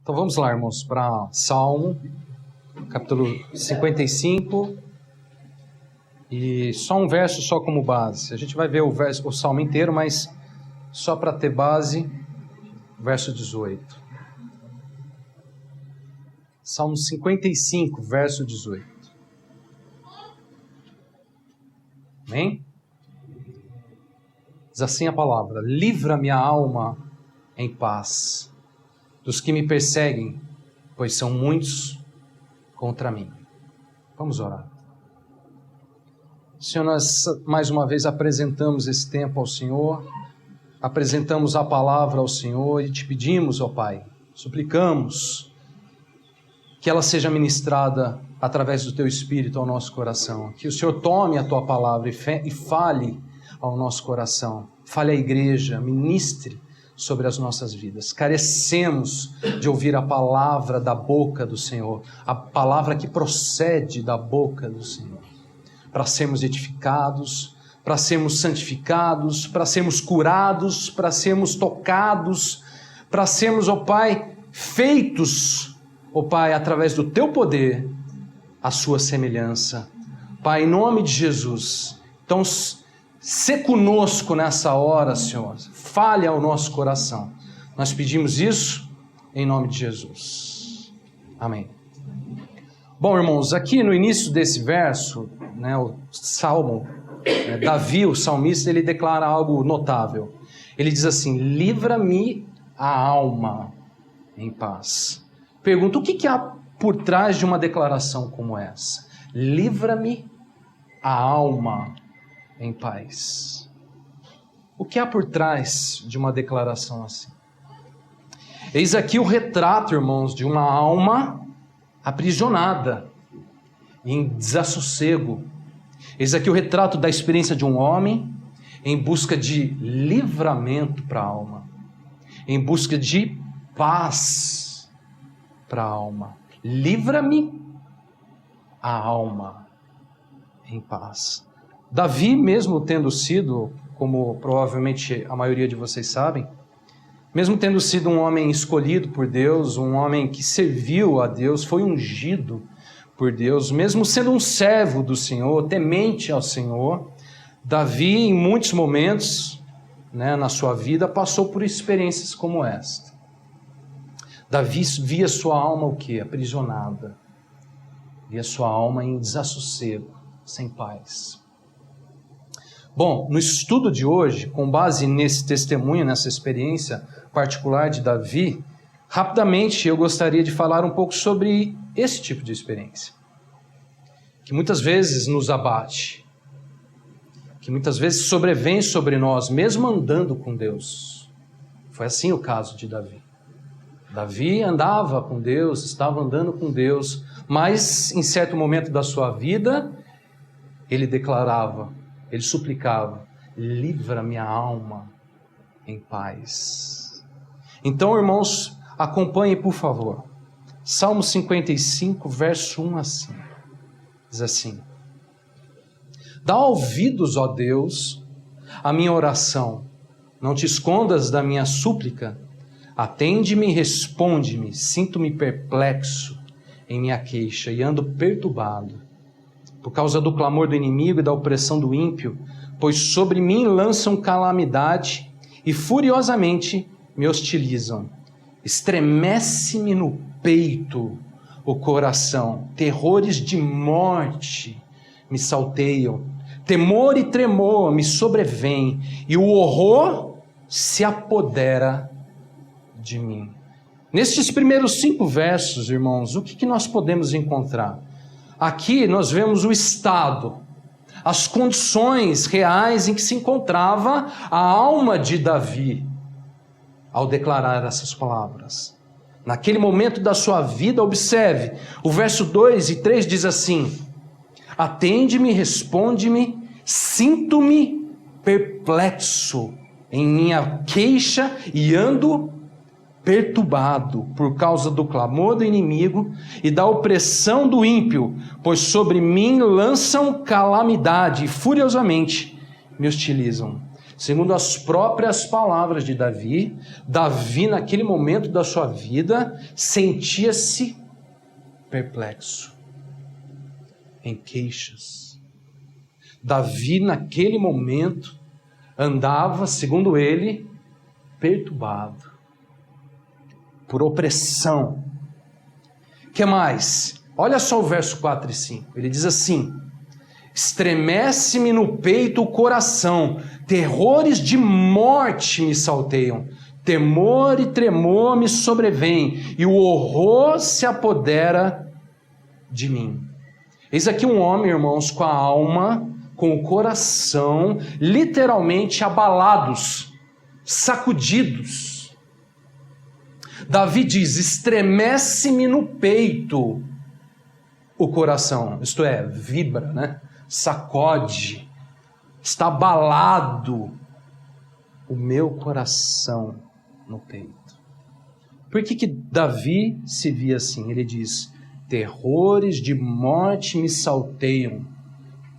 Então vamos lá, irmãos, para Salmo, capítulo 55, e só um verso só como base. A gente vai ver o Salmo inteiro, mas só para ter base, verso 18. Salmo 55, verso 18. Amém? Diz assim a palavra: livra minha alma em paz dos que me perseguem, pois são muitos contra mim. Vamos orar. Senhor, nós mais uma vez apresentamos esse tempo ao Senhor, apresentamos a palavra ao Senhor e te pedimos, ó Pai, suplicamos que ela seja ministrada através do Teu Espírito ao nosso coração, que o Senhor tome a Tua palavra e fale ao nosso coração, fale à igreja, ministre sobre as nossas vidas. Carecemos de ouvir a palavra da boca do Senhor, a palavra que procede da boca do Senhor, para sermos edificados, para sermos santificados, para sermos curados, para sermos tocados, para sermos, ó Pai, feitos, ó Pai, através do Teu poder, a Sua semelhança. Pai, em nome de Jesus, então sê conosco nessa hora, Senhor. Fale ao nosso coração. Nós pedimos isso em nome de Jesus. Amém. Bom, irmãos, aqui no início desse verso, o Salmo, Davi, o salmista, ele declara algo notável. Ele diz assim: livra-me a alma em paz. Pergunta, o que há por trás de uma declaração como essa? Livra-me a alma em paz. O que há por trás de uma declaração assim? Eis aqui o retrato, irmãos, de uma alma aprisionada, em desassossego. Eis aqui o retrato da experiência de um homem em busca de livramento para a alma, em busca de paz para a alma. Livra-me a alma em paz. Davi, mesmo tendo sido, como provavelmente a maioria de vocês sabem, mesmo tendo sido um homem escolhido por Deus, um homem que serviu a Deus, foi ungido por Deus, mesmo sendo um servo do Senhor, temente ao Senhor, Davi, em muitos momentos, na sua vida, passou por experiências como esta. Davi via sua alma o quê? Aprisionada. Via sua alma em desassossego, sem paz. Bom, no estudo de hoje, com base nesse testemunho, nessa experiência particular de Davi, rapidamente eu gostaria de falar um pouco sobre esse tipo de experiência, que muitas vezes nos abate, que muitas vezes sobrevém sobre nós, mesmo andando com Deus. Foi assim o caso de Davi. Davi andava com Deus, estava andando com Deus, mas em certo momento da sua vida, ele declarava, ele suplicava: livra minha alma em paz. Então, irmãos, acompanhem, por favor. Salmo 55, verso 1 assim. Diz assim: dá ouvidos, ó Deus, à minha oração. Não te escondas da minha súplica. Atende-me e responde-me. Sinto-me perplexo em minha queixa e ando perturbado por causa do clamor do inimigo e da opressão do ímpio, pois sobre mim lançam calamidade e furiosamente me hostilizam. Estremece-me no peito o coração, terrores de morte me salteiam, temor e tremor me sobrevêm, e o horror se apodera de mim. Nestes primeiros 5 versos, irmãos, o que nós podemos encontrar? Aqui nós vemos o estado, as condições reais em que se encontrava a alma de Davi ao declarar essas palavras. Naquele momento da sua vida, observe, o verso 2 e 3 diz assim: atende-me, responde-me, sinto-me perplexo em minha queixa e ando perturbado por causa do clamor do inimigo e da opressão do ímpio, pois sobre mim lançam calamidade e furiosamente me hostilizam. segundo as próprias palavras de Davi, Davi, naquele momento da sua vida, sentia-se perplexo, em queixas. Davi, naquele momento, andava, segundo ele, perturbado, por opressão. Que mais? Olha só o verso 4 e 5. Ele diz assim: estremece-me no peito o coração, terrores de morte me salteiam, temor e tremor me sobrevêm, e o horror se apodera de mim. Eis aqui um homem, irmãos, com a alma, com o coração literalmente abalados, sacudidos. Davi diz: estremece-me no peito o coração, isto é, vibra, né? Sacode, está abalado o meu coração no peito. Por que Davi se via assim? Ele diz: terrores de morte me salteiam,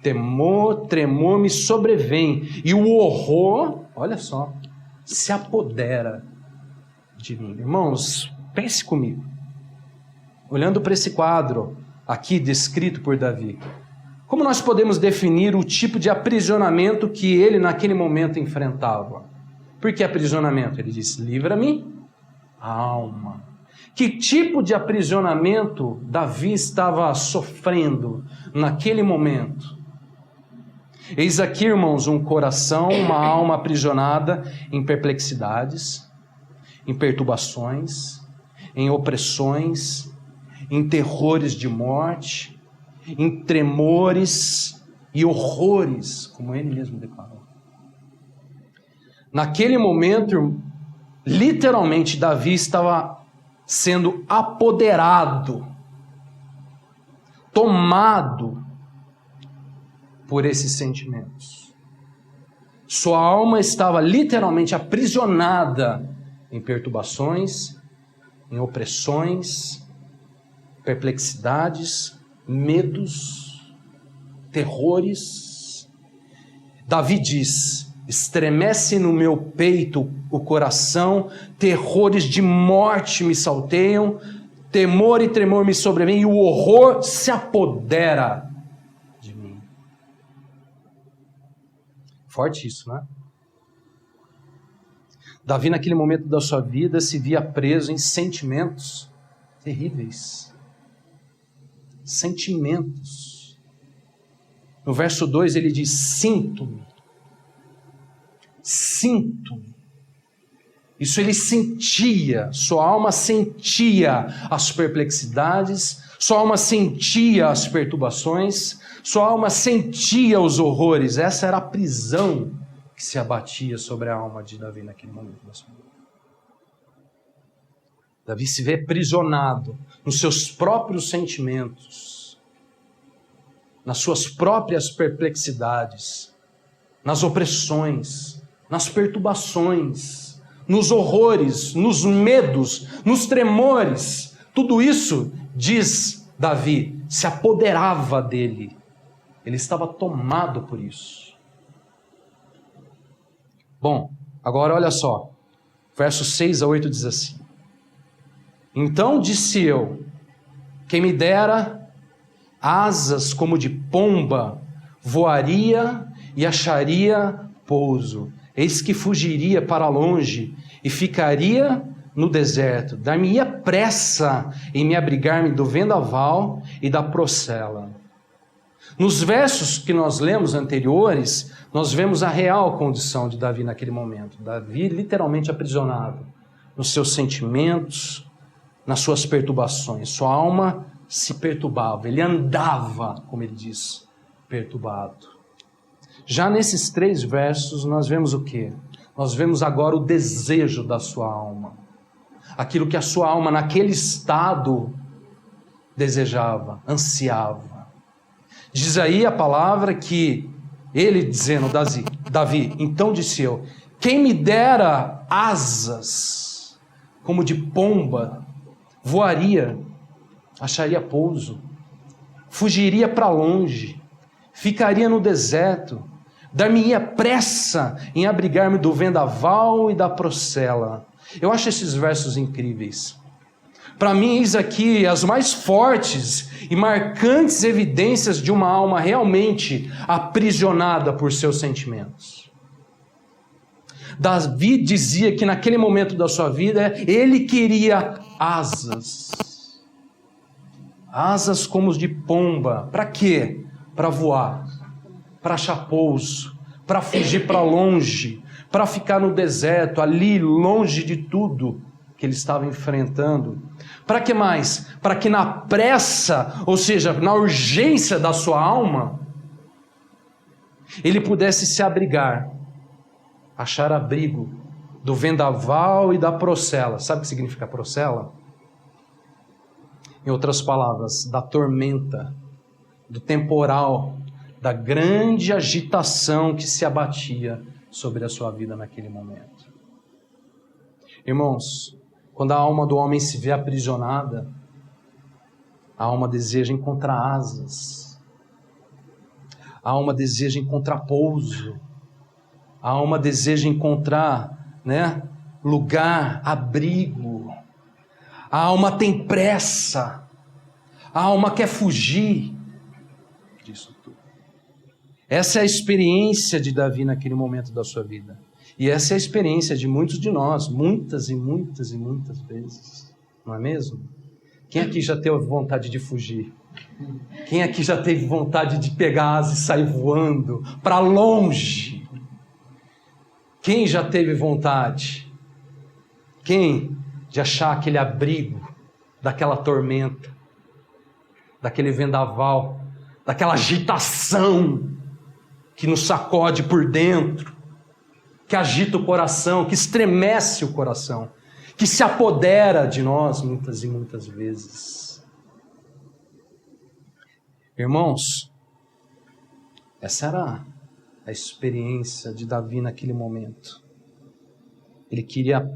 temor, tremor me sobrevém, e o horror, olha só, se apodera de mim. Irmãos, pense comigo, olhando para esse quadro aqui descrito por Davi, como nós podemos definir o tipo de aprisionamento que ele naquele momento enfrentava? Por que aprisionamento? Ele disse: livra-me, alma. Que tipo de aprisionamento Davi estava sofrendo naquele momento? Eis aqui, irmãos, um coração, uma alma aprisionada em perplexidades, em perturbações, em opressões, em terrores de morte, em tremores e horrores, como ele mesmo declarou. Naquele momento, literalmente, Davi estava sendo apoderado, tomado por esses sentimentos. Sua alma estava literalmente aprisionada em perturbações, em opressões, perplexidades, medos, terrores. Davi diz: estremece no meu peito o coração, terrores de morte me salteiam, temor e tremor me sobrevêm, e o horror se apodera de mim. Forte isso, né? Davi, naquele momento da sua vida, se via preso em sentimentos terríveis. Sentimentos. No verso 2 ele diz: sinto-me. Sinto-me. Isso ele sentia, sua alma sentia as perplexidades, sua alma sentia as perturbações, sua alma sentia os horrores. Essa era a prisão que se abatia sobre a alma de Davi naquele momento da sua vida. Davi se vê aprisionado nos seus próprios sentimentos, nas suas próprias perplexidades, nas opressões, nas perturbações, nos horrores, nos medos, nos tremores. Tudo isso, diz Davi, se apoderava dele. Ele estava tomado por isso. Bom, agora olha só, versos 6 a 8 diz assim: então disse eu, quem me dera asas como de pomba, voaria e acharia pouso. Eis que fugiria para longe e ficaria no deserto. Dar-me-ia pressa em me abrigar-me do vendaval e da procela. Nos versos que nós lemos anteriores, nós vemos a real condição de Davi naquele momento. Davi literalmente aprisionado nos seus sentimentos, nas suas perturbações. Sua alma se perturbava, ele andava, como ele diz, perturbado. Já nesses 3 versos nós vemos o quê? Nós vemos agora o desejo da sua alma. Aquilo que a sua alma naquele estado desejava, ansiava. Diz aí a palavra que ele dizendo, Davi, então disse eu, quem me dera asas como de pomba, voaria, acharia pouso, fugiria para longe, ficaria no deserto, Dar-me-ia pressa em abrigar-me do vendaval e da procela. Eu acho esses versos incríveis. Para mim, eis aqui as mais fortes e marcantes evidências de uma alma realmente aprisionada por seus sentimentos. Davi dizia que naquele momento da sua vida, ele queria asas. Asas como os de pomba. Para quê? Para voar, para achar pouso, para fugir para longe, para ficar no deserto, ali longe de tudo que ele estava enfrentando. Para que mais? Para que na pressa, ou seja, na urgência da sua alma, ele pudesse se abrigar, achar abrigo do vendaval e da procela. Sabe o que significa procela? Em outras palavras, da tormenta, do temporal, da grande agitação que se abatia sobre a sua vida naquele momento. Irmãos, quando a alma do homem se vê aprisionada, a alma deseja encontrar asas, a alma deseja encontrar pouso, a alma deseja encontrar, lugar, abrigo, a alma tem pressa, a alma quer fugir disso tudo. Essa é a experiência de Davi naquele momento da sua vida. E essa é a experiência de muitos de nós, muitas e muitas e muitas vezes. Não é mesmo? Quem aqui já teve vontade de fugir? Quem aqui já teve vontade de pegar asas e sair voando para longe? Quem já teve vontade? Quem de achar aquele abrigo daquela tormenta, daquele vendaval, daquela agitação que nos sacode por dentro, que agita o coração, que estremece o coração, que se apodera de nós muitas e muitas vezes. Irmãos, essa era a experiência de Davi naquele momento. Ele queria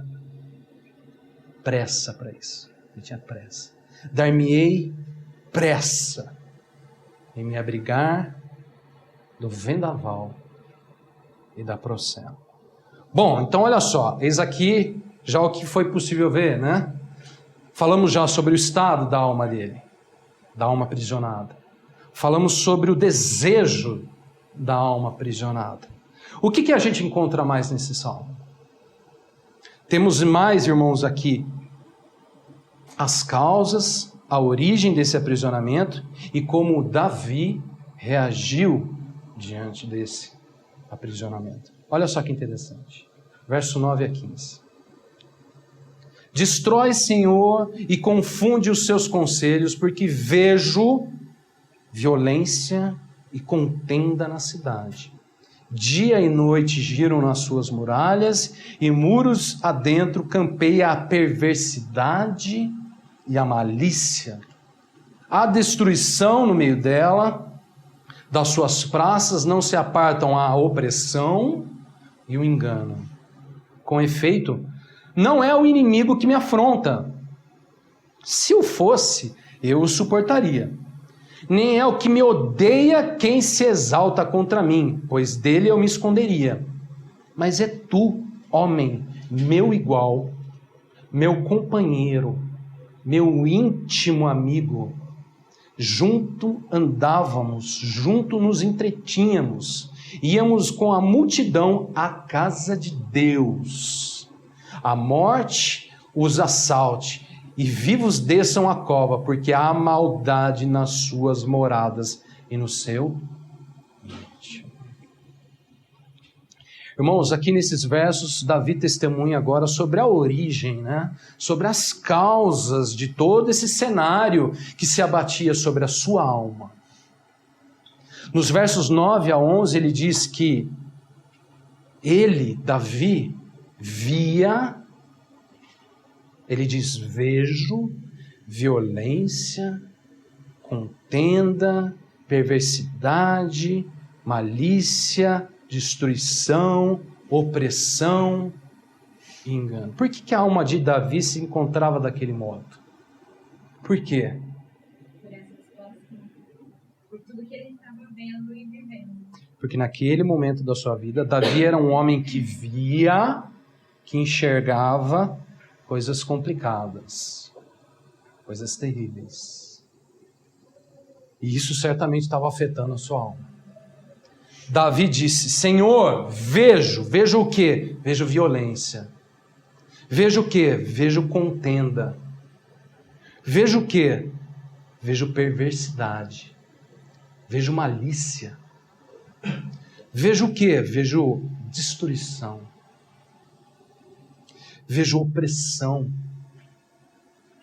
pressa para isso. Ele tinha pressa. Dar-me-ei pressa em me abrigar do vendaval e da procela. Bom, então olha só, eis aqui já o que foi possível ver, Falamos já sobre o estado da alma dele, da alma aprisionada. Falamos sobre o desejo da alma aprisionada. O que a gente encontra mais nesse salmo? Temos mais, irmãos, aqui as causas, a origem desse aprisionamento e como Davi reagiu diante desse aprisionamento. Olha só que interessante. Verso 9 a 15. Destrói, Senhor, e confunde os seus conselhos, porque vejo violência e contenda na cidade. Dia e noite giram nas suas muralhas, e muros adentro campeia a perversidade e a malícia. Há destruição no meio dela, das suas praças não se apartam a opressão e o engano. Com efeito, não é o inimigo que me afronta. Se o fosse, eu o suportaria. Nem é o que me odeia quem se exalta contra mim, pois dele eu me esconderia. Mas é tu, homem, meu igual, meu companheiro, meu íntimo amigo. Junto andávamos, junto nos entretínhamos, íamos com a multidão à casa de Deus. A morte os assalte e vivos desçam a cova, porque há maldade nas suas moradas e no seu íntimo. Irmãos, aqui nesses versos, Davi testemunha agora sobre a origem, sobre as causas de todo esse cenário que se abatia sobre a sua alma. Nos versos 9 a 11, ele diz que ele, Davi, ele diz, vejo violência, contenda, perversidade, malícia, destruição, opressão e engano. Por que a alma de Davi se encontrava daquele modo? Por quê? Por essa situação, por tudo que ele estava vendo e vivendo. Porque naquele momento da sua vida, Davi era um homem que via, que enxergava coisas complicadas, coisas terríveis. E isso certamente estava afetando a sua alma. Davi disse: Senhor, vejo o quê? Vejo violência. Vejo o quê? Vejo contenda. Vejo o quê? Vejo perversidade. Vejo malícia. Vejo o quê? Vejo destruição. Vejo opressão.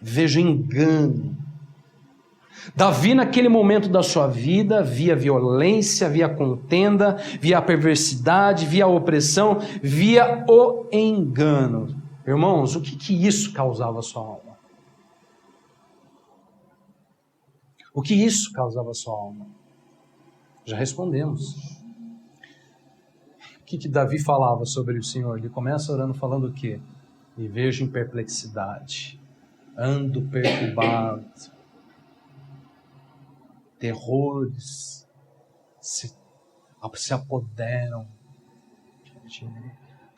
Vejo engano. Davi, naquele momento da sua vida, via violência, via contenda, via a perversidade, via a opressão, via o engano. Irmãos, o que isso causava a sua alma? O que isso causava a sua alma? Já respondemos. O que Davi falava sobre o Senhor? Ele começa orando falando o quê? Me vejo em perplexidade, ando perturbado, terrores se apoderam.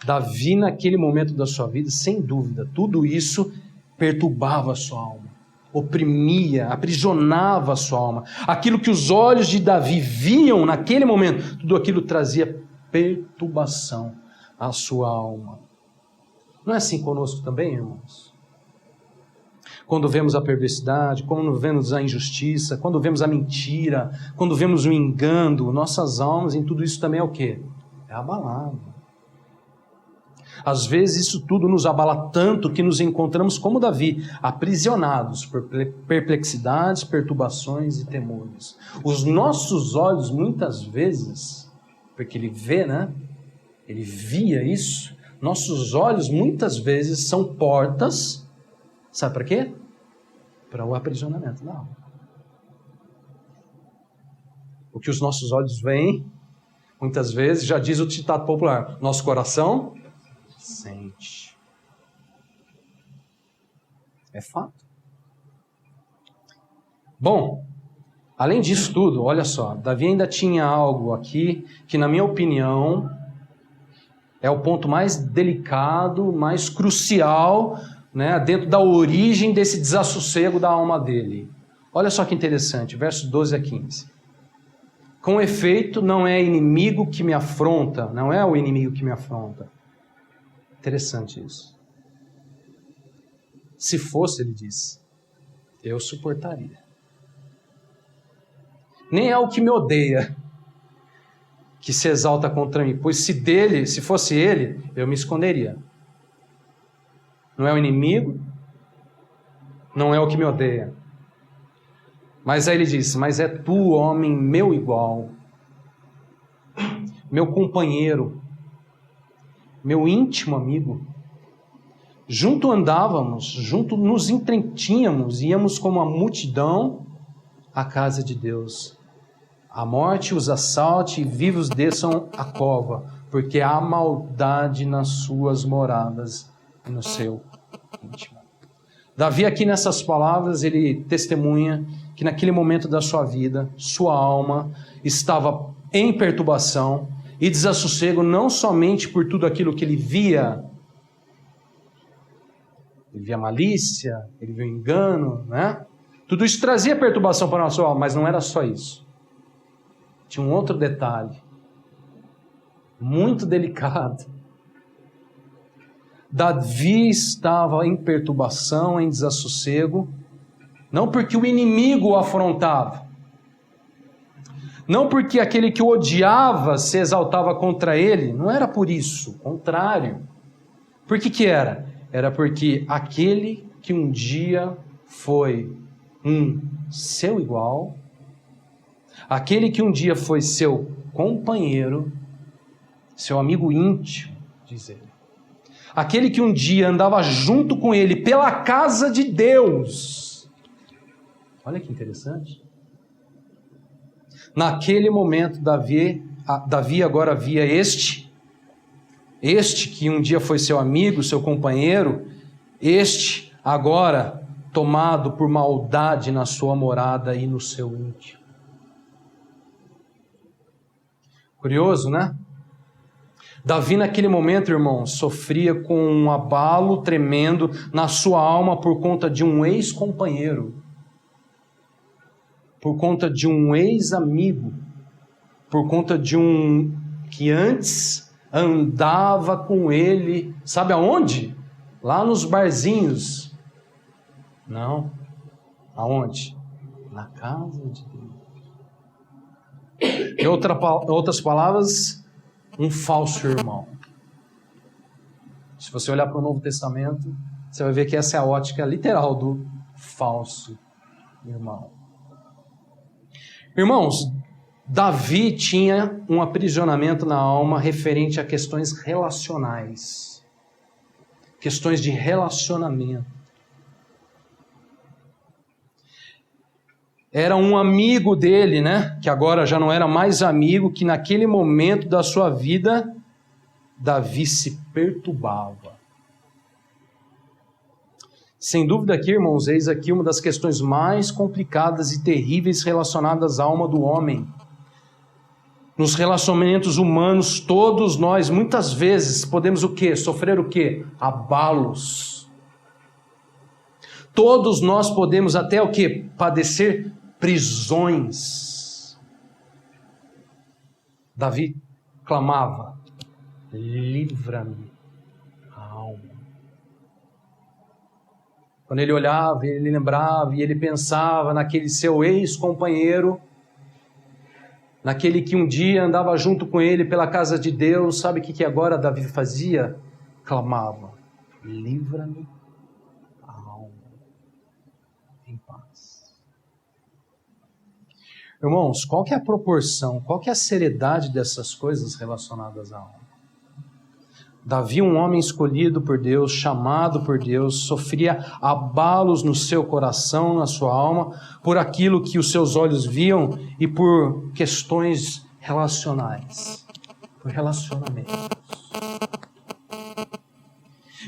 Davi, naquele momento da sua vida, sem dúvida, tudo isso perturbava a sua alma, oprimia, aprisionava a sua alma. Aquilo que os olhos de Davi viam naquele momento, tudo aquilo trazia perturbação à sua alma. Não é assim conosco também, irmãos? Quando vemos a perversidade, quando vemos a injustiça, quando vemos a mentira, quando vemos o engano, nossas almas em tudo isso também é o quê? É abalado. Às vezes isso tudo nos abala tanto que nos encontramos como Davi, aprisionados por perplexidades, perturbações e temores. Os nossos olhos muitas vezes, porque ele vê, né? Ele via isso. Nossos olhos muitas vezes são portas. Sabe para quê? Para o aprisionamento da alma. O que os nossos olhos veem, muitas vezes, já diz o ditado popular, nosso coração sente. É fato. Bom, além disso tudo, olha só, Davi ainda tinha algo aqui que, na minha opinião, é o ponto mais delicado, mais crucial, né, dentro da origem desse desassossego da alma dele. Olha só que interessante, versos 12 a 15. Com efeito, não é inimigo que me afronta, não é o inimigo que me afronta. Interessante isso. Se fosse, ele diz, eu suportaria. Nem é o que me odeia que se exalta contra mim, pois se fosse ele, eu me esconderia. Não é o inimigo, não é o que me odeia. Mas aí ele diz, mas é tu, homem, meu igual, meu companheiro, meu íntimo amigo. Junto andávamos, junto nos entretínhamos, íamos como a multidão à casa de Deus. A morte os assalte e vivos desçam a cova, porque há maldade nas suas moradas e no seu íntimo. Davi aqui nessas palavras, ele testemunha que naquele momento da sua vida, sua alma estava em perturbação e desassossego, não somente por tudo aquilo que ele via malícia, ele via engano, né? Tudo isso trazia perturbação para a sua alma, mas não era só isso. Tinha um outro detalhe, muito delicado. Davi estava em perturbação, em desassossego, não porque o inimigo o afrontava, não porque aquele que o odiava se exaltava contra ele, não era por isso, ao contrário. Por que era? Era porque aquele que um dia foi um seu igual, aquele que um dia foi seu companheiro, seu amigo íntimo, diz ele, aquele que um dia andava junto com ele pela casa de Deus. Olha que interessante. Naquele momento, Davi agora via este que um dia foi seu amigo, seu companheiro, este agora tomado por maldade na sua morada e no seu íntimo. Curioso, né? Davi, naquele momento, irmãos, sofria com um abalo tremendo na sua alma por conta de um ex-companheiro, por conta de um ex-amigo, por conta de um que antes andava com ele, sabe aonde? Lá nos barzinhos. Não. Aonde? Na casa de Deus. Em outras palavras, um falso irmão. Se você olhar para o Novo Testamento, você vai ver que essa é a ótica literal do falso irmão. Irmãos, Davi tinha um aprisionamento na alma referente a questões relacionais. Questões de relacionamento. Era um amigo dele, né? Que agora já não era mais amigo, que naquele momento da sua vida, Davi se perturbava. Sem dúvida aqui, irmãos, eis aqui uma das questões mais complicadas e terríveis relacionadas à alma do homem. Nos relacionamentos humanos, todos nós, muitas vezes, podemos o quê? Sofrer o quê? Abalos. Todos nós podemos até o quê? Padecer prisões. Davi clamava: livra-me a alma. Quando ele olhava, ele lembrava e ele pensava naquele seu ex-companheiro, naquele que um dia andava junto com ele pela casa de Deus. Sabe o que agora Davi fazia? Clamava: livra-me a alma em paz. Irmãos, qual que é a proporção, qual que é a seriedade dessas coisas relacionadas à alma? Davi, um homem escolhido por Deus, chamado por Deus, sofria abalos no seu coração, na sua alma, por aquilo que os seus olhos viam e por questões relacionais, por relacionamentos.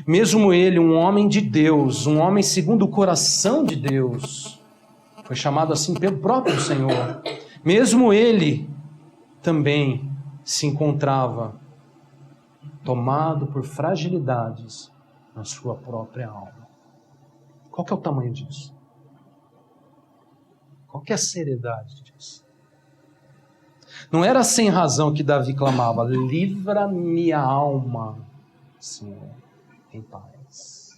Mesmo ele, um homem de Deus, um homem segundo o coração de Deus, foi chamado assim pelo próprio Senhor, mesmo ele também se encontrava tomado por fragilidades na sua própria alma. Qual que é o tamanho disso? Qual que é a seriedade disso? Não era sem razão que Davi clamava: livra-me a alma, Senhor, em paz.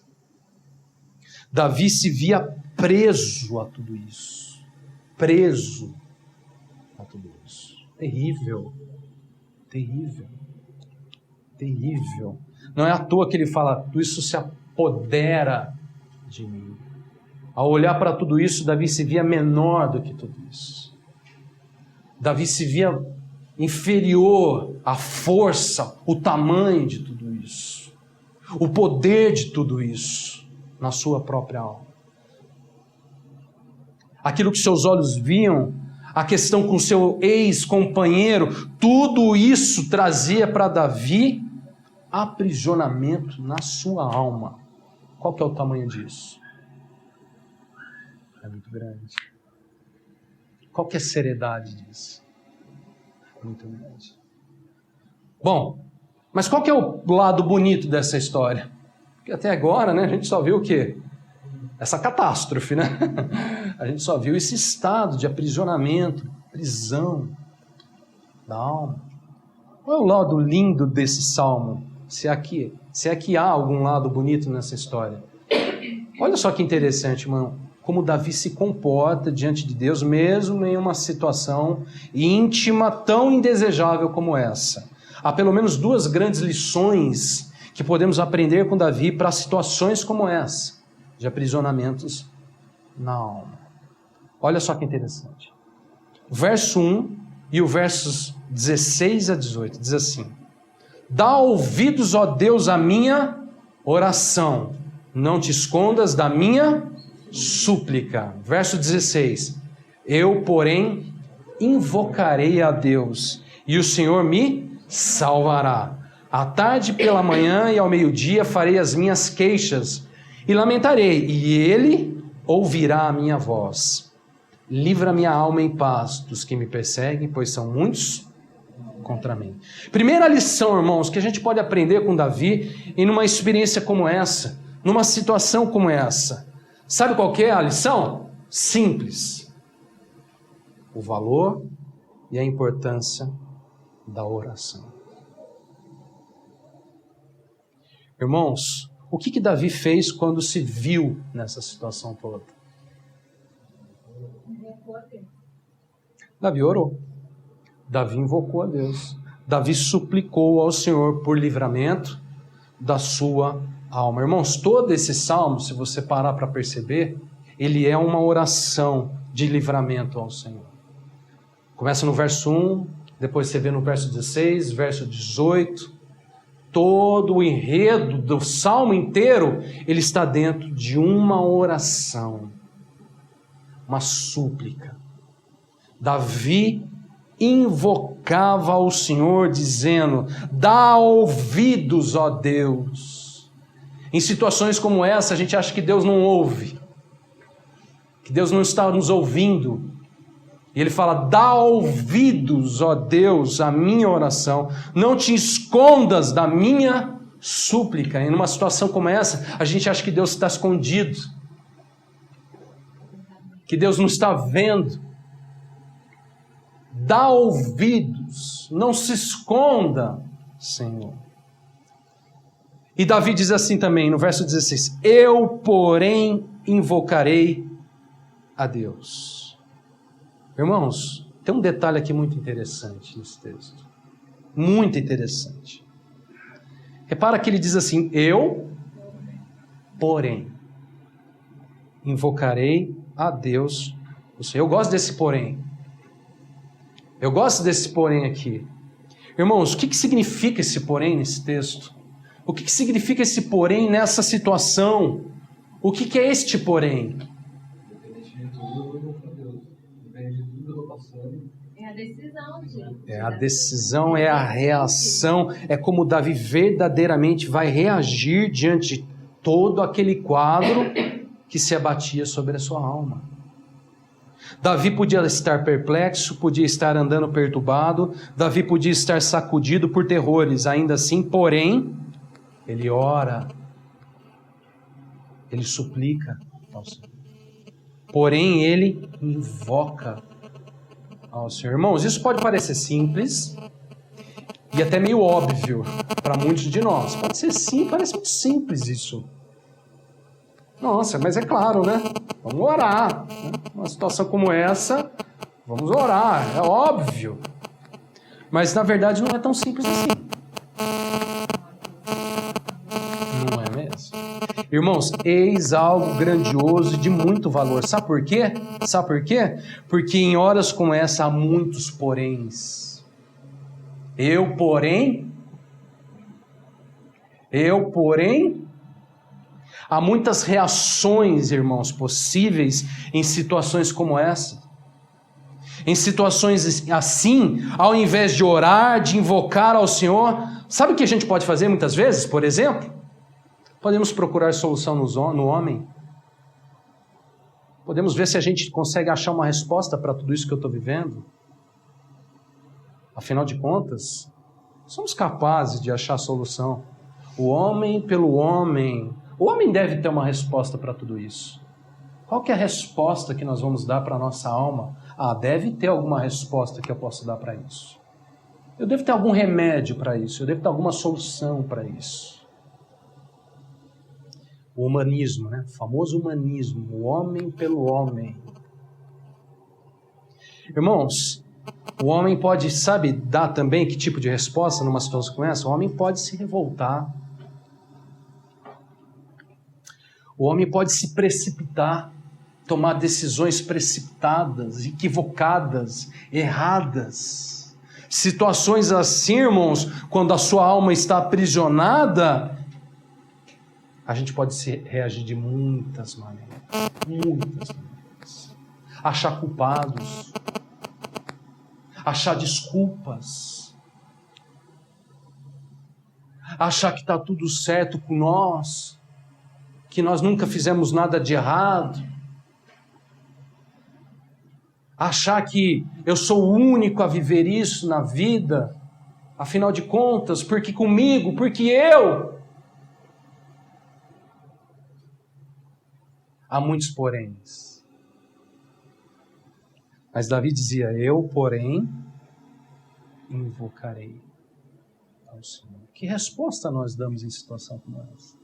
Davi se via preso a tudo isso. Preso a tudo isso. Terrível. Terrível. Terrível. Não é à toa que ele fala: tudo isso se apodera de mim. Ao olhar para tudo isso, Davi se via menor do que tudo isso. Davi se via inferior à força, o tamanho de tudo isso, o poder de tudo isso na sua própria alma. Aquilo que seus olhos viam, a questão com seu ex-companheiro, tudo isso trazia para Davi aprisionamento na sua alma. Qual que é o tamanho disso? É muito grande. Qual que é a seriedade disso? É muito grande. Bom, mas qual que é o lado bonito dessa história? Porque até agora, né, a gente só viu o quê? Essa catástrofe, né? A gente só viu esse estado de aprisionamento, prisão da alma. Qual é o lado lindo desse salmo? Se é que há algum lado bonito nessa história. Olha só que interessante, irmão, como Davi se comporta diante de Deus, mesmo em uma situação íntima tão indesejável como essa. Há pelo menos duas grandes lições que podemos aprender com Davi para situações como essa, de aprisionamentos na alma. Olha só que interessante. O verso 1 e o versos 16 a 18 diz assim: dá ouvidos, ó Deus, à minha oração, não te escondas da minha súplica. Verso 16: eu, porém, invocarei a Deus, e o Senhor me salvará. À tarde pela manhã e ao meio-dia farei as minhas queixas, e lamentarei, e Ele ouvirá a minha voz. Livra minha alma em paz dos que me perseguem, pois são muitos contra mim. Primeira lição, irmãos, que a gente pode aprender com Davi em uma experiência como essa, numa situação como essa. Sabe qual que é a lição? Simples. O valor e a importância da oração. Irmãos, o que Davi fez quando se viu nessa situação toda? Davi orou. Davi invocou a Deus. Davi suplicou ao Senhor por livramento da sua alma. Irmãos, todo esse salmo, se você parar para perceber, ele é uma oração de livramento ao Senhor. Começa no verso 1, depois você vê no verso 16, verso 18. Todo o enredo do salmo inteiro, ele está dentro de uma oração, uma súplica. Davi invocava ao Senhor dizendo: dá ouvidos, ó Deus. Em situações como essa, a gente acha que Deus não ouve, que Deus não está nos ouvindo. E ele fala: dá ouvidos, ó Deus, à minha oração, não te escondas da minha súplica. E numa situação como essa, a gente acha que Deus está escondido, que Deus não está vendo. Dá ouvidos, não se esconda, Senhor. E Davi diz assim também, no verso 16: eu, porém, invocarei a Deus. Irmãos, tem um detalhe aqui muito interessante nesse texto. Muito interessante. Repara que ele diz assim: eu, porém, invocarei a Deus. Eu gosto desse porém. Eu gosto desse porém aqui. Irmãos, o que significa esse porém nesse texto? O que significa esse porém nessa situação? O que é este porém? É a decisão, gente. É a decisão, é a reação, é como Davi verdadeiramente vai reagir diante de todo aquele quadro que se abatia sobre a sua alma. Davi podia estar perplexo, podia estar andando perturbado, Davi podia estar sacudido por terrores, ainda assim, porém, ele ora, ele suplica ao Senhor. Porém, ele invoca ao Senhor. Irmãos, isso pode parecer simples e até meio óbvio para muitos de nós. Pode ser sim, parece muito simples isso. Nossa, mas é claro, né? Vamos orar. Né? Uma situação como essa, vamos orar, é óbvio. Mas na verdade não é tão simples assim. Não é mesmo? Irmãos, eis algo grandioso e de muito valor. Sabe por quê? Sabe por quê? Porque em horas como essa há muitos poréns. Eu, porém, há muitas reações, irmãos, possíveis em situações como essa. Em situações assim, ao invés de orar, de invocar ao Senhor, sabe o que a gente pode fazer muitas vezes, por exemplo? Podemos procurar solução no homem. Podemos ver se a gente consegue achar uma resposta para tudo isso que eu estou vivendo. Afinal de contas, somos capazes de achar solução. O homem pelo homem. O homem deve ter uma resposta para tudo isso. Qual que é a resposta que nós vamos dar para a nossa alma? Deve ter alguma resposta que eu possa dar para isso. Eu devo ter algum remédio para isso. Eu devo ter alguma solução para isso. O humanismo, né? O famoso humanismo. O homem pelo homem. Irmãos, o homem pode, sabe, dar também que tipo de resposta numa situação como essa? O homem pode se revoltar. O homem pode se precipitar, tomar decisões precipitadas, equivocadas, erradas. Situações assim, irmãos, quando a sua alma está aprisionada, a gente pode reagir de muitas maneiras. Muitas maneiras. Achar culpados. Achar desculpas. Achar que está tudo certo com nós. Que nós nunca fizemos nada de errado. achar que eu sou o único a viver isso na vida, afinal de contas, porque comigo, porque eu. Há muitos poréns. Mas Davi dizia, eu, porém, invocarei ao Senhor. Que resposta nós damos em situação como essa?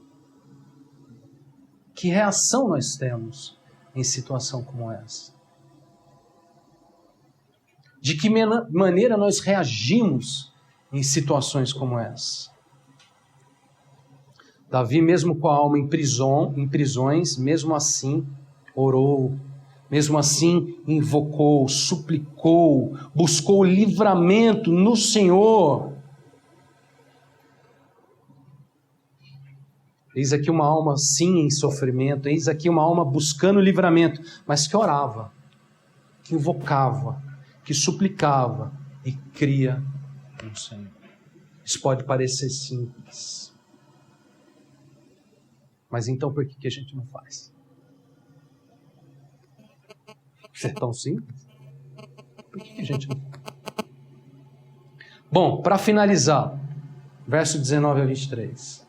Que reação nós temos em situação como essa? De que maneira nós reagimos em situações como essa? Davi, mesmo com a alma em prisões, mesmo assim orou, mesmo assim invocou, suplicou, buscou livramento no Senhor. Eis aqui uma alma sim em sofrimento, eis aqui uma alma buscando livramento, mas que orava, que invocava, que suplicava e cria no Senhor. Isso pode parecer simples. Mas então por que a gente não faz? Isso é tão simples? Por que a gente não faz? Bom, para finalizar, verso 19 a 23.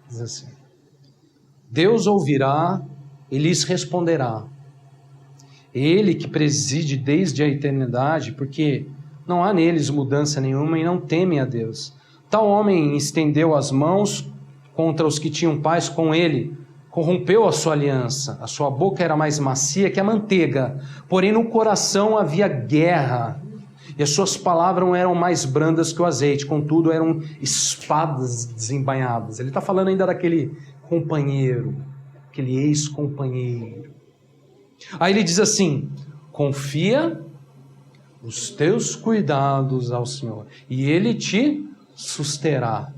Diz assim: Deus ouvirá e lhes responderá. Ele que preside desde a eternidade, porque não há neles mudança nenhuma e não temem a Deus. Tal homem estendeu as mãos contra os que tinham paz com ele, corrompeu a sua aliança, a sua boca era mais macia que a manteiga, porém no coração havia guerra, e as suas palavras eram mais brandas que o azeite, contudo eram espadas desembainhadas. Ele está falando ainda daquele companheiro, aquele ex-companheiro. Aí ele diz assim, confia os teus cuidados ao Senhor, e Ele te susterá.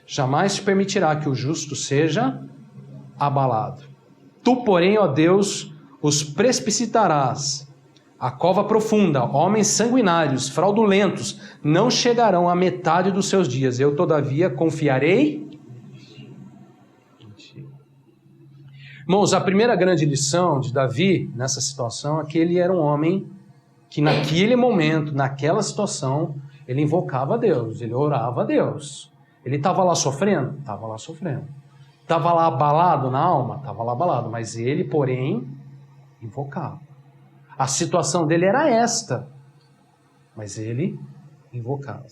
Jamais te permitirá que o justo seja abalado. Tu, porém, ó Deus, os precipitarás à cova profunda. Homens sanguinários, fraudulentos, não chegarão à metade dos seus dias. Eu, todavia, confiarei em ti. Irmãos, a primeira grande lição de Davi nessa situação é que ele era um homem que naquele momento, naquela situação, ele invocava a Deus, ele orava a Deus. Ele estava lá sofrendo? Estava lá sofrendo. Estava lá abalado na alma? Estava lá abalado. Mas ele, porém, invocava. A situação dele era esta. Mas ele invocava.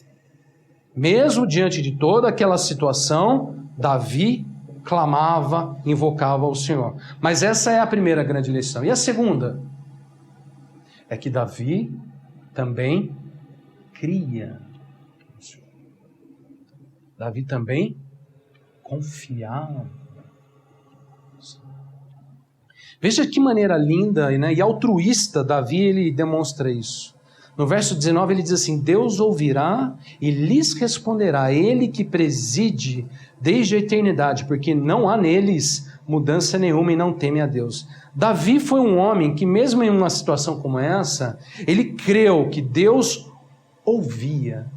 Mesmo diante de toda aquela situação, Davi clamava, invocava ao Senhor. Mas essa é a primeira grande lição. E a segunda? É que Davi também cria. Davi também confiava. Veja que maneira linda, né, e altruísta Davi ele demonstra isso. No verso 19 ele diz assim, Deus ouvirá e lhes responderá, Ele que preside desde a eternidade, porque não há neles mudança nenhuma e não teme a Deus. Davi foi um homem que mesmo em uma situação como essa, ele creu que Deus ouvia.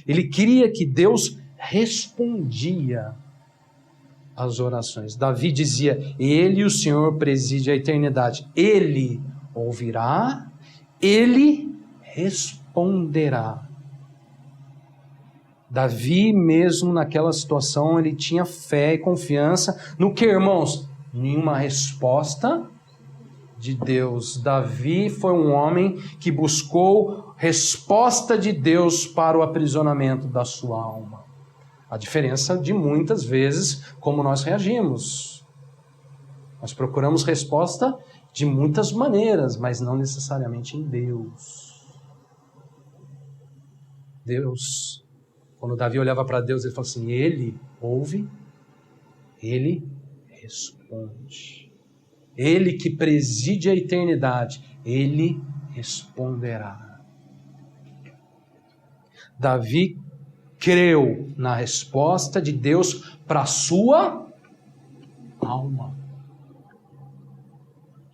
Ele cria que Deus respondia às orações. Davi dizia, Ele, o Senhor, preside a eternidade. Ele ouvirá, Ele responderá. Davi, mesmo naquela situação, ele tinha fé e confiança no que, irmãos? Nenhuma resposta de Deus. Davi foi um homem que buscou resposta de Deus para o aprisionamento da sua alma. A diferença de muitas vezes como nós reagimos. Nós procuramos resposta de muitas maneiras, mas não necessariamente em Deus. Deus, quando Davi olhava para Deus, ele falou assim, Ele ouve, Ele responde. Ele que preside a eternidade, Ele responderá. Davi creu na resposta de Deus para a sua alma,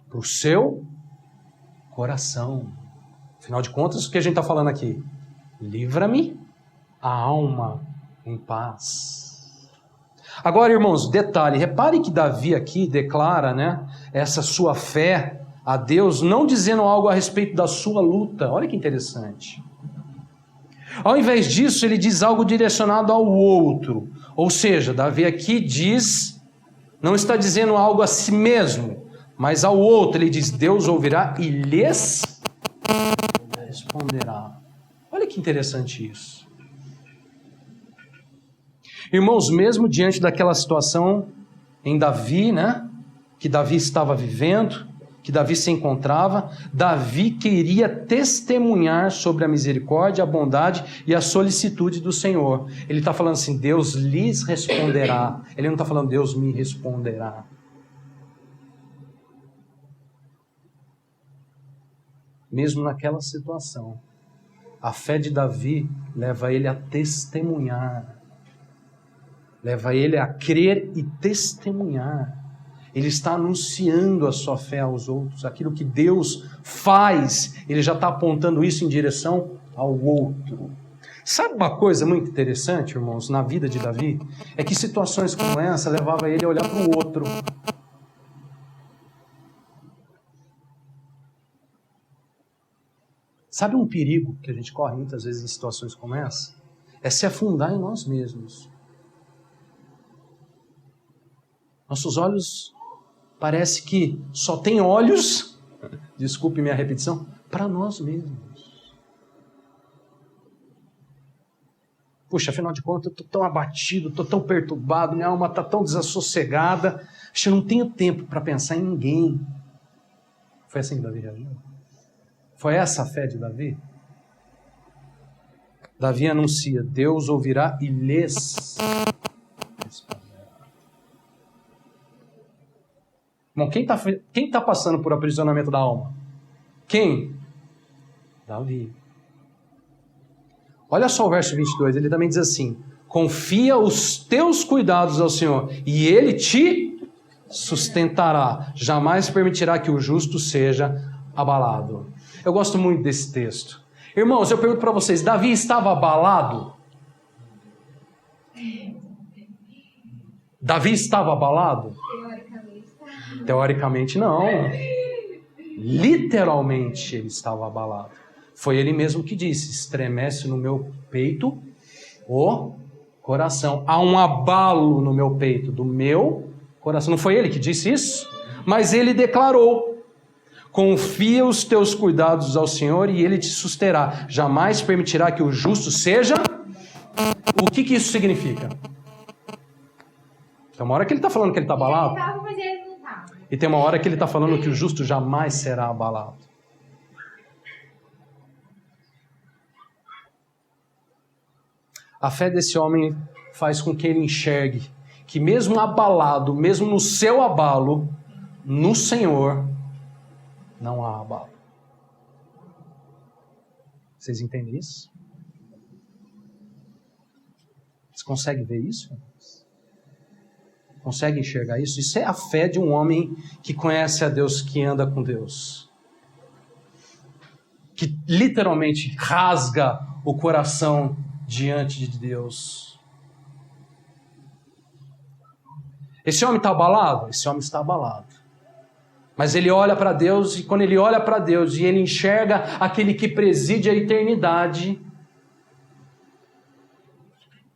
para o seu coração. Afinal de contas, o que a gente está falando aqui? Livra-me a alma em paz. Agora, irmãos, detalhe, repare que Davi aqui declara, né, essa sua fé a Deus, não dizendo algo a respeito da sua luta. Olha que interessante. Ao invés disso, ele diz algo direcionado ao outro. Ou seja, Davi aqui diz, não está dizendo algo a si mesmo, mas ao outro. Ele diz, Deus ouvirá e lhes responderá. Olha que interessante isso. Irmãos, mesmo diante daquela situação em Davi, né, que Davi estava vivendo, que Davi se encontrava, Davi queria testemunhar sobre a misericórdia, a bondade e a solicitude do Senhor. Ele está falando assim, Deus lhes responderá. Ele não está falando, Deus me responderá. Mesmo naquela situação, a fé de Davi leva ele a testemunhar, leva ele a crer e testemunhar. Ele está anunciando a sua fé aos outros, aquilo que Deus faz, ele já está apontando isso em direção ao outro. Sabe uma coisa muito interessante, irmãos, na vida de Davi? É que situações como essa levavam ele a olhar para o outro. Sabe um perigo que a gente corre muitas vezes em situações como essa? É se afundar em nós mesmos. Nossos olhos parece que só tem olhos, desculpe minha repetição, para nós mesmos. Puxa, afinal de contas, eu estou tão abatido, estou tão perturbado, minha alma está tão desassossegada, acho que eu não tenho tempo para pensar em ninguém. Foi assim que Davi reagiu? Foi essa a fé de Davi? Davi anuncia, Deus ouvirá e lhes responderá. Bom, quem tá passando por aprisionamento da alma? Quem? Davi. Olha só o verso 22, ele também diz assim, confia os teus cuidados ao Senhor e Ele te sustentará, jamais permitirá que o justo seja abalado. Eu gosto muito desse texto. Irmãos, eu pergunto para vocês, Davi estava abalado? Davi estava abalado? Teoricamente não. Literalmente ele estava abalado. Foi ele mesmo que disse, estremece no meu peito o coração. Há um abalo no meu peito, do meu coração. Não foi ele que disse isso? Mas ele declarou, confia os teus cuidados ao Senhor e Ele te susterá. Jamais permitirá que o justo seja... O que isso significa? Tem uma hora que ele está falando que ele está abalado. E tem uma hora que ele está falando que o justo jamais será abalado. A fé desse homem faz com que ele enxergue que mesmo abalado, mesmo no seu abalo, no Senhor, não há abalo. Vocês entendem isso? Vocês conseguem ver isso? Consegue enxergar isso? Isso é a fé de um homem que conhece a Deus, que anda com Deus. Que literalmente rasga o coração diante de Deus. Esse homem está abalado? Esse homem está abalado. Mas ele olha para Deus, e quando ele olha para Deus e ele enxerga aquele que preside a eternidade,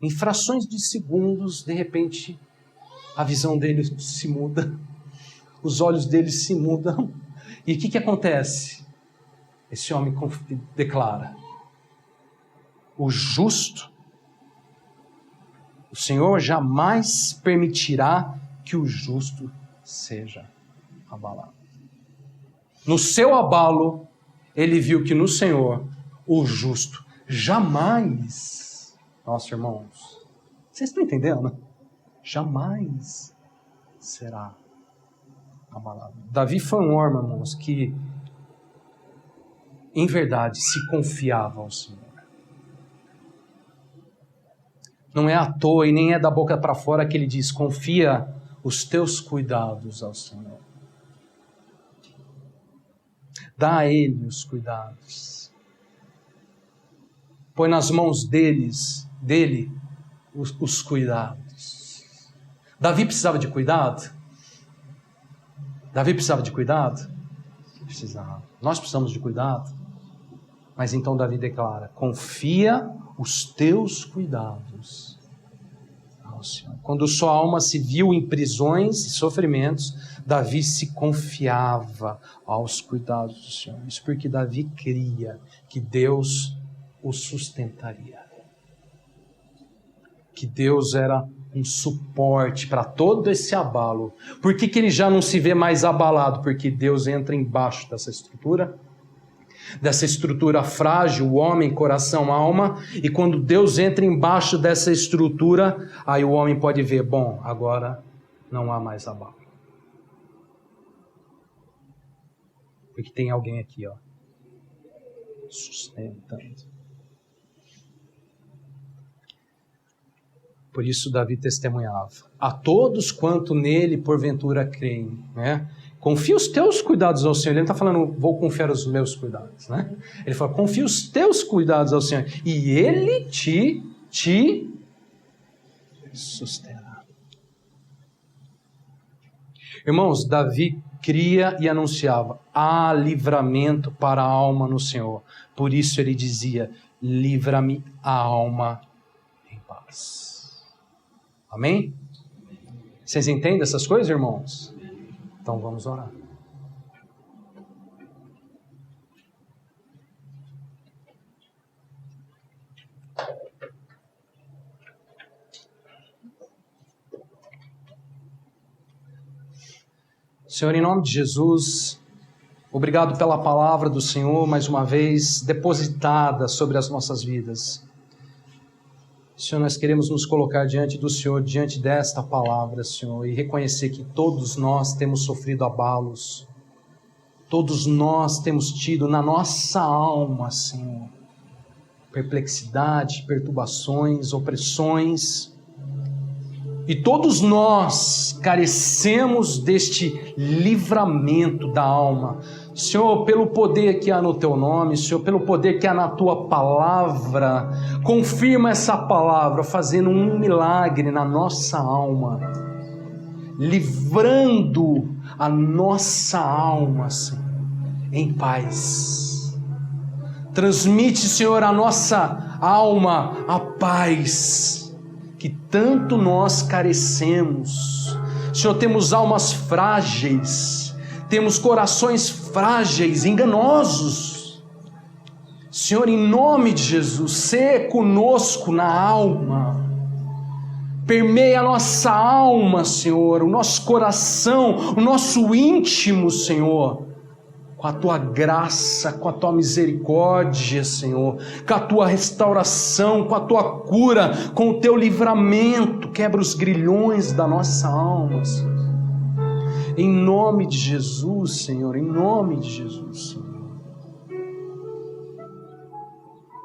em frações de segundos, de repente, a visão dele se muda, os olhos dele se mudam. E o que acontece? Esse homem declara, o justo, o Senhor jamais permitirá que o justo seja abalado. No seu abalo, ele viu que no Senhor, o justo jamais... Nossa, irmãos, vocês estão entendendo? Jamais será abalado. Davi foi um homem, irmãos, que em verdade se confiava ao Senhor. Não é à toa e nem é da boca para fora que ele diz, confia os teus cuidados ao Senhor. Dá a Ele os cuidados. Põe nas mãos dele os cuidados. Davi precisava de cuidado? Davi precisava de cuidado? Precisava. Nós precisamos de cuidado. Mas então Davi declara: confia os teus cuidados ao Senhor. Quando sua alma se viu em prisões e sofrimentos, Davi se confiava aos cuidados do Senhor. Isso porque Davi cria que Deus o sustentaria. Que Deus era um suporte para todo esse abalo. Por que ele já não se vê mais abalado? Porque Deus entra embaixo dessa estrutura frágil, o homem, coração, alma, e quando Deus entra embaixo dessa estrutura, aí o homem pode ver, bom, agora não há mais abalo. Porque tem alguém aqui, ó, sustentando. Por isso Davi testemunhava: a todos quanto nele porventura creem, né? Confia os teus cuidados ao Senhor. Ele não está falando, vou confiar os meus cuidados, né? Ele fala, confia os teus cuidados ao Senhor, e Ele te susterá. Irmãos, Davi cria e anunciava: há livramento para a alma no Senhor. Por isso ele dizia: livra-me a alma em paz. Amém? Vocês entendem essas coisas, irmãos? Então vamos orar. Senhor, em nome de Jesus, obrigado pela palavra do Senhor, mais uma vez depositada sobre as nossas vidas. Senhor, nós queremos nos colocar diante do Senhor, diante desta palavra, Senhor, e reconhecer que todos nós temos sofrido abalos, todos nós temos tido na nossa alma, Senhor, perplexidade, perturbações, opressões, e todos nós carecemos deste livramento da alma. Senhor, pelo poder que há no Teu nome, Senhor, pelo poder que há na Tua palavra, confirma essa palavra, fazendo um milagre na nossa alma, livrando a nossa alma, Senhor, em paz. Transmite, Senhor, a nossa alma a paz que tanto nós carecemos. Senhor, temos almas frágeis, temos corações frágeis, enganosos. Senhor, em nome de Jesus, sê conosco na alma, permeia a nossa alma, Senhor, o nosso coração, o nosso íntimo, Senhor, com a Tua graça, com a Tua misericórdia, Senhor, com a Tua restauração, com a Tua cura, com o Teu livramento. Quebra os grilhões da nossa alma, Senhor. Em nome de Jesus, Senhor, em nome de Jesus, Senhor.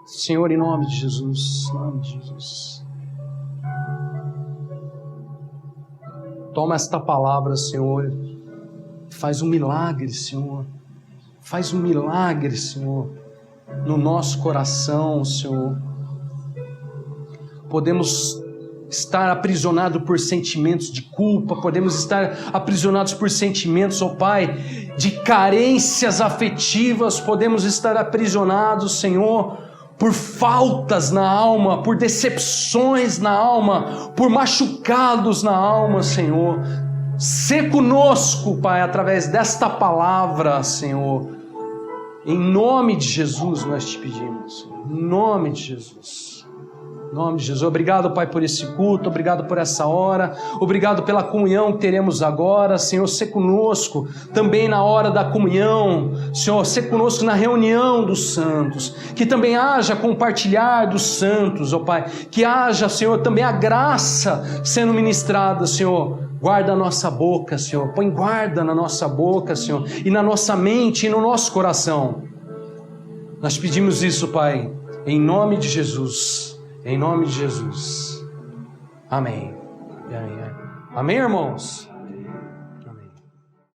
Senhor, em nome de Jesus, em nome de Jesus. Toma esta palavra, Senhor, faz um milagre, Senhor. Faz um milagre, Senhor, no nosso coração, Senhor. Podemos estar aprisionados por sentimentos de culpa, podemos estar aprisionados por sentimentos, ó Pai, de carências afetivas, podemos estar aprisionados, Senhor, por faltas na alma, por decepções na alma, por machucados na alma, Senhor. Sê conosco, Pai, através desta palavra, Senhor. Em nome de Jesus nós te pedimos. Em nome de Jesus. Em nome de Jesus. Obrigado, Pai, por esse culto. Obrigado por essa hora. Obrigado pela comunhão que teremos agora. Senhor, sê conosco também na hora da comunhão. Senhor, sê conosco na reunião dos santos. Que também haja compartilhar dos santos, ó Pai. Que haja, Senhor, também a graça sendo ministrada, Senhor. Guarda a nossa boca, Senhor. Põe guarda na nossa boca, Senhor. E na nossa mente e no nosso coração. Nós pedimos isso, Pai, em nome de Jesus. Em nome de Jesus. Amém. Amém, irmãos?